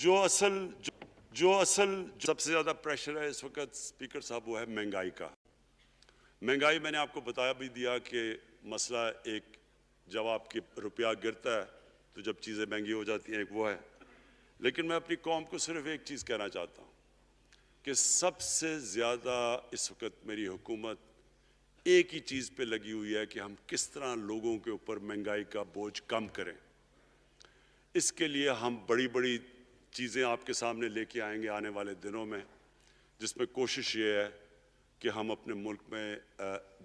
جو سب سے زیادہ پریشر ہے اس وقت اسپیکر صاحب وہ ہے مہنگائی کا. مہنگائی میں نے آپ کو بتا بھی دیا کہ مسئلہ ایک جب آپ کی روپیہ گرتا ہے تو جب چیزیں مہنگی ہو جاتی ہیں ایک وہ ہے. لیکن میں اپنی قوم کو صرف ایک چیز کہنا چاہتا ہوں کہ سب سے زیادہ اس وقت میری حکومت ایک ہی چیز پہ لگی ہوئی ہے کہ ہم کس طرح لوگوں کے اوپر مہنگائی کا بوجھ کم کریں. اس کے لیے ہم بڑی بڑی چیزیں آپ کے سامنے لے کے آئیں گے آنے والے دنوں میں، جس میں کوشش یہ ہے کہ ہم اپنے ملک میں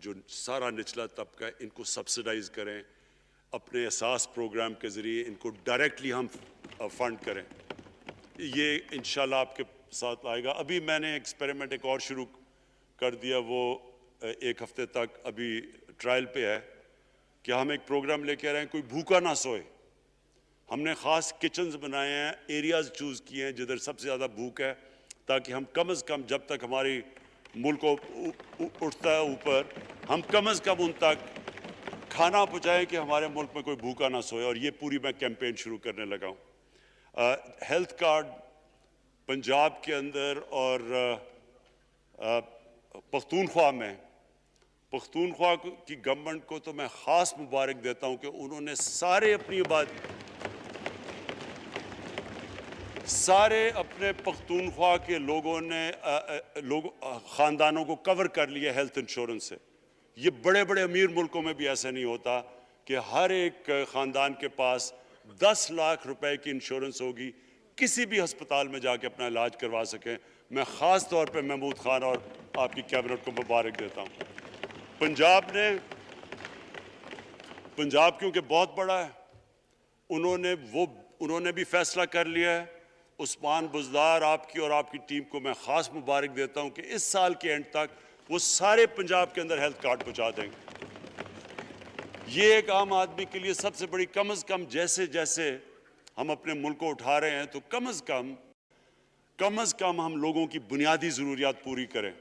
جو سارا نچلا طبقہ ہے ان کو سبسڈائز کریں، اپنے اساس پروگرام کے ذریعے ان کو ڈائریکٹلی ہم فنڈ کریں. یہ انشاءاللہ آپ کے ساتھ آئے گا. ابھی میں نے ایکسپیریمنٹ ایک اور شروع کر دیا، وہ ایک ہفتے تک ابھی ٹرائل پہ ہے کہ ہم ایک پروگرام لے کے آ رہے ہیں کوئی بھوکا نہ سوئے. ہم نے خاص کچنز بنائے ہیں، ایریاز چوز کیے ہیں جدھر سب سے زیادہ بھوک ہے، تاکہ ہم کم از کم جب تک ہماری ملک اٹھتا ہے اوپر، ہم کم از کم ان تک کھانا پہنچائیں کہ ہمارے ملک میں کوئی بھوکا نہ سوئے. اور یہ پوری میں کیمپین شروع کرنے لگا ہوں. ہیلتھ کارڈ پنجاب کے اندر اور پختونخوا کی گورنمنٹ کو تو میں خاص مبارک دیتا ہوں کہ انہوں نے سارے اپنے پختونخوا کے لوگوں نے خاندانوں کو کور کر لیا ہیلتھ انشورنس سے. یہ بڑے بڑے امیر ملکوں میں بھی ایسا نہیں ہوتا کہ ہر ایک خاندان کے پاس 10 لاکھ روپے کی انشورنس ہوگی، کسی بھی ہسپتال میں جا کے اپنا علاج کروا سکیں. میں خاص طور پہ محمود خان اور آپ کی کیبنٹ کو مبارک دیتا ہوں. پنجاب کیونکہ بہت بڑا ہے، انہوں نے بھی فیصلہ کر لیا ہے. عثمان بزدار آپ کی اور آپ کی ٹیم کو میں خاص مبارک دیتا ہوں کہ اس سال کے اینڈ تک وہ سارے پنجاب کے اندر ہیلتھ کارڈ پہنچا دیں گے. یہ ایک عام آدمی کے لیے سب سے بڑی، کم از کم جیسے جیسے ہم اپنے ملک کو اٹھا رہے ہیں تو کم از کم ہم لوگوں کی بنیادی ضروریات پوری کریں.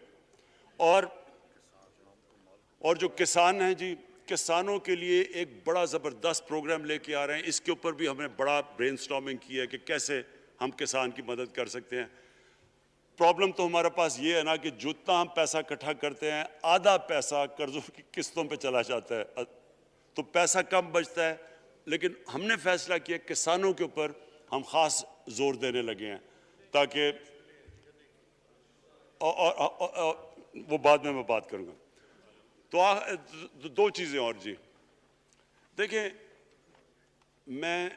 اور جو کسان ہیں جی، کسانوں کے لیے ایک بڑا زبردست پروگرام لے کے آ رہے ہیں. اس کے اوپر بھی ہم نے بڑا برین سٹارمنگ کی ہے کہ کیسے ہم کسان کی مدد کر سکتے ہیں. پرابلم تو ہمارے پاس یہ ہے نا کہ جتنا ہم پیسہ اکٹھا کرتے ہیں آدھا پیسہ قرضوں کی قسطوں پہ چلا جاتا ہے، تو پیسہ کم بچتا ہے. لیکن ہم نے فیصلہ کیا کسانوں کے اوپر ہم خاص زور دینے لگے ہیں تاکہ وہ بعد میں بات کروں گا. تو 2 چیزیں اور جی. دیکھیں، میں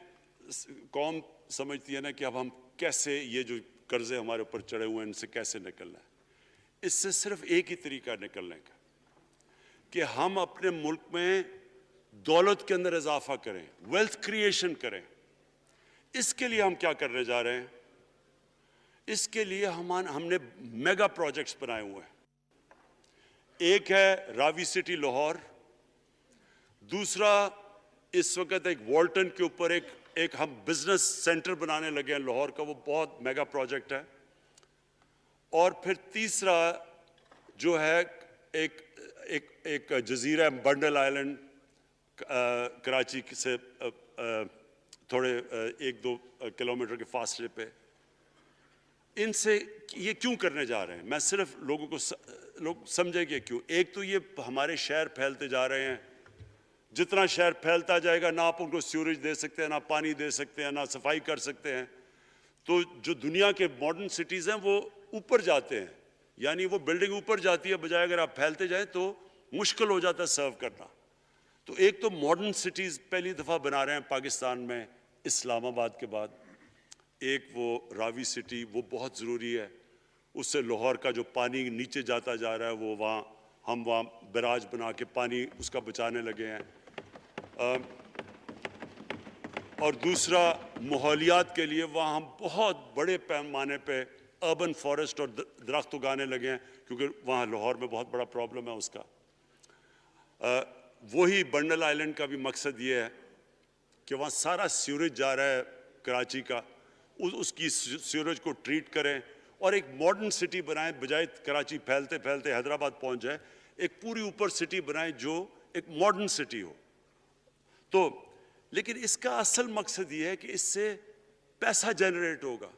قوم سمجھتی ہے نا کہ اب ہم کیسے یہ جو قرضے ہمارے اوپر چڑھے ہوئے ہیں ان سے کیسے نکلنا ہے. اس سے صرف ایک ہی طریقہ نکلنے کا کہ ہم اپنے ملک میں دولت کے اندر اضافہ کریں، ویلتھ کریشن کریں. اس کے لیے ہم کیا کرنے جا رہے ہیں؟ اس کے لیے ہم نے میگا پروجیکٹس بنائے ہوئے ہیں. ایک ہے راوی سٹی لاہور، دوسرا اس وقت ایک والٹن کے اوپر ایک ہم بزنس سینٹر بنانے لگے ہیں لاہور کا، وہ بہت میگا پروجیکٹ ہے. اور پھر تیسرا جو ہے ایک جزیرہ بنڈل آئلینڈ کراچی سے تھوڑے 1-2 کلومیٹر کے فاصلے پہ. ان سے یہ کیوں کرنے جا رہے ہیں؟ میں صرف لوگ سمجھیں کہ کیوں. ایک تو یہ ہمارے شہر پھیلتے جا رہے ہیں، جتنا شہر پھیلتا جائے گا نہ آپ ان کو سیوریج دے سکتے ہیں، نہ پانی دے سکتے ہیں، نہ صفائی کر سکتے ہیں. تو جو دنیا کے ماڈرن سٹیز ہیں وہ اوپر جاتے ہیں، یعنی وہ بلڈنگ اوپر جاتی ہے، بجائے اگر آپ پھیلتے جائیں تو مشکل ہو جاتا ہے سرو کرنا. تو ایک تو ماڈرن سٹیز پہلی دفعہ بنا رہے ہیں پاکستان میں اسلام آباد کے بعد. ایک وہ راوی سٹی، وہ بہت ضروری ہے. اس سے لاہور کا جو پانی نیچے جاتا جا رہا ہے وہ ہم وہاں بیراج بنا کے پانی اس کا بچانے لگے ہیں. اور دوسرا ماحولیات کے لیے وہاں ہم بہت بڑے پیمانے پہ اربن فارسٹ اور درخت اگانے لگے ہیں، کیونکہ وہاں لاہور میں بہت بڑا پرابلم ہے اس کا. وہی بنڈل آئلینڈ کا بھی مقصد یہ ہے کہ وہاں سارا سیوریج جا رہا ہے کراچی کا، اس کی سیوریج کو ٹریٹ کریں اور ایک ماڈرن سٹی بنائیں، بجائے کراچی پھیلتے پھیلتے حیدرآباد پہنچ جائے. ایک پوری اوپر سٹی بنائیں جو ایک ماڈرن سٹی ہو. تو لیکن اس کا اصل مقصد یہ ہے کہ اس سے پیسہ جنریٹ ہوگا.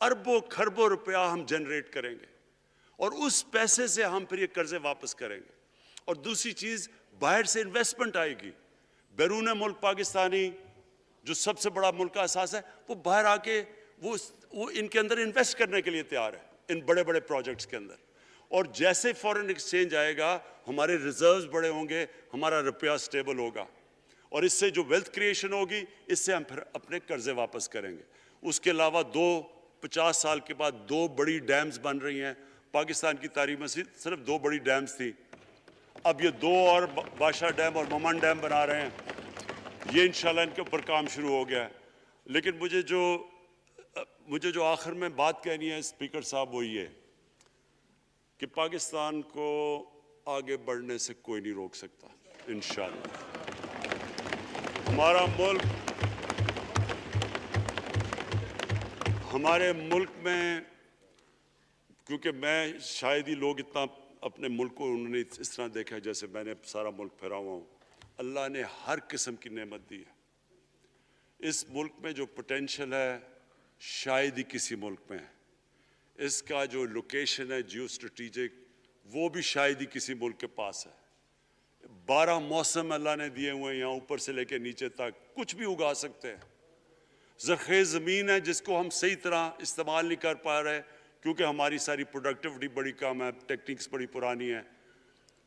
اربوں خربوں روپیہ ہم جنریٹ کریں گے اور اس پیسے سے ہم پھر یہ قرضے واپس کریں گے. اور دوسری چیز باہر سے انویسٹمنٹ آئے گی. بیرون ملک پاکستانی جو سب سے بڑا ملک کا احساس ہے وہ باہر آ کے وہ ان کے اندر انویسٹ کرنے کے لیے تیار ہے ان بڑے بڑے پروجیکٹس کے اندر. اور جیسے فورن ایکسچینج آئے گا ہمارے ریزروز بڑے ہوں گے, ہمارا روپیہ سٹیبل ہوگا اور اس سے جو ویلتھ کریشن ہوگی اس سے ہم پھر اپنے قرضے واپس کریں گے. اس کے علاوہ 50 سال کے بعد 2 بڑی ڈیمز بن رہی ہیں. پاکستان کی تاریخ میں صرف 2 بڑی ڈیمز تھی, اب یہ 2 اور بادشاہ ڈیم اور ممن ڈیم بنا رہے ہیں. یہ انشاءاللہ ان کے اوپر کام شروع ہو گیا ہے. لیکن مجھے جو آخر میں بات کہنی ہے اسپیکر صاحب وہ یہ کہ پاکستان کو آگے بڑھنے سے کوئی نہیں روک سکتا انشاءاللہ. ہمارے ملک میں, کیونکہ میں شاید ہی لوگ اتنا اپنے ملک کو انہوں نے اس طرح دیکھا ہے جیسے میں نے سارا ملک پھیرا ہوا ہوں. اللہ نے ہر قسم کی نعمت دی ہے. اس ملک میں جو پوٹینشل ہے شاید ہی کسی ملک میں ہے. اس کا جو لوکیشن ہے جیو اسٹریٹجک وہ بھی شاید ہی کسی ملک کے پاس ہے. 12 موسم اللہ نے دیے ہوئے ہیں, یہاں اوپر سے لے کے نیچے تک کچھ بھی اگا سکتے ہیں. زرخیز زمین ہے جس کو ہم صحیح طرح استعمال نہیں کر پا رہے کیونکہ ہماری ساری پروڈکٹیوٹی بڑی کم ہے, ٹیکنیکس بڑی پرانی ہے.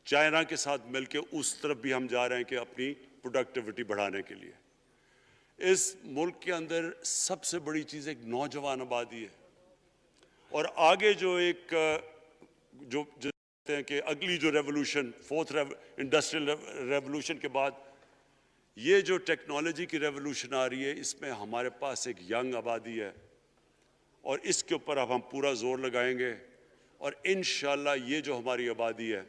چائنا کے ساتھ مل کے اس طرف بھی ہم جا رہے ہیں کہ اپنی پروڈکٹیوٹی بڑھانے کے لیے. اس ملک کے اندر سب سے بڑی چیز ایک نوجوان آبادی ہے. اور آگے جو کہتے ہیں کہ اگلی جو ریولوشن 4th انڈسٹریل ریولوشن کے بعد یہ جو ٹیکنالوجی کی ریولوشن آ رہی ہے اس میں ہمارے پاس ایک ینگ آبادی ہے اور اس کے اوپر اب ہم پورا زور لگائیں گے. اور انشاءاللہ یہ جو ہماری آبادی ہے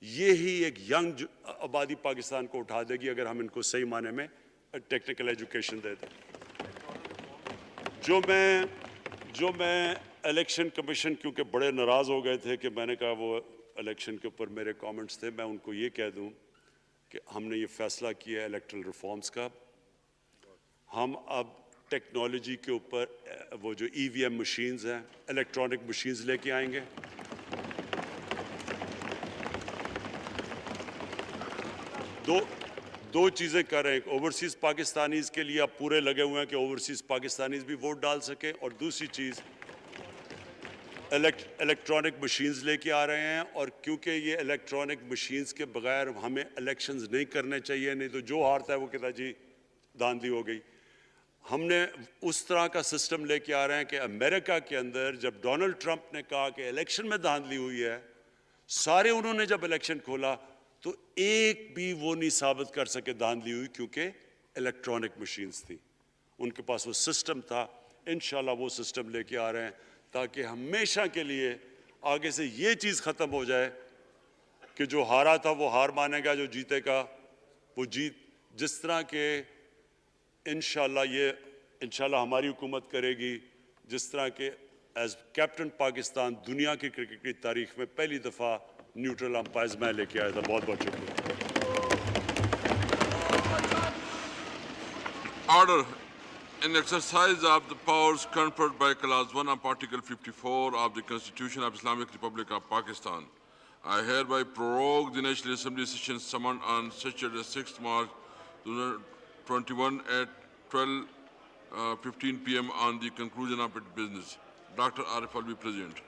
یہی ایک ینگ آبادی پاکستان کو اٹھا دے گی اگر ہم ان کو صحیح معنی میں ٹیکنیکل ایجوکیشن دے دیں. جو میں الیکشن کمیشن کیونکہ بڑے ناراض ہو گئے تھے کہ میں نے کہا وہ الیکشن کے اوپر میرے کامنٹس تھے, میں ان کو یہ کہہ دوں کہ ہم نے یہ فیصلہ کیا ہے الیکٹرل ریفارمز کا. ہم اب ٹیکنالوجی کے اوپر وہ جو EVM مشینز ہیں الیکٹرانک مشینز لے کے آئیں گے. دو چیزیں کر رہے ہیں. ایک اوورسیز پاکستانیز کے لیے اب پورے لگے ہوئے ہیں کہ اوورسیز پاکستانیز بھی ووٹ ڈال سکیں, اور دوسری چیز الیکٹرانک مشینز لے کے آ رہے ہیں. اور کیونکہ یہ الیکٹرانک مشینز کے بغیر ہمیں الیکشنز نہیں کرنے چاہیے, نہیں تو جو ہارتا ہے وہ کہتا ہے جی دھاندلی ہو گئی. ہم نے اس طرح کا سسٹم لے کے آ رہے ہیں کہ امریکہ کے اندر جب ڈونلڈ ٹرمپ نے کہا کہ الیکشن میں دھاندلی ہوئی ہے, سارے انہوں نے جب الیکشن کھولا تو ایک بھی وہ نہیں ثابت کر سکے دھاندلی ہوئی کیونکہ الیکٹرانک مشینز تھی, ان کے پاس وہ سسٹم تھا. انشاءاللہ وہ سسٹم لے کے آ رہے ہیں تاکہ ہمیشہ کے لیے آگے سے یہ چیز ختم ہو جائے کہ جو ہارا تھا وہ ہار مانے گا, جو جیتے گا وہ جیت. جس طرح کہ انشاءاللہ ہماری حکومت کرے گی, جس طرح کہ ایز کیپٹن پاکستان دنیا کی کرکٹ کی تاریخ میں پہلی دفعہ نیوٹرل امپائرز میں لے کے آیا تھا. بہت بہت شکریہ. Order. In exercise of the powers conferred by Clause 1 of Article 54 of the Constitution of Islamic Republic of Pakistan, I hereby prorogue the National Assembly session summoned on Saturday 6th March 2021 at 12:15 p.m. on the conclusion of its business. Dr. Arif Alvi, President.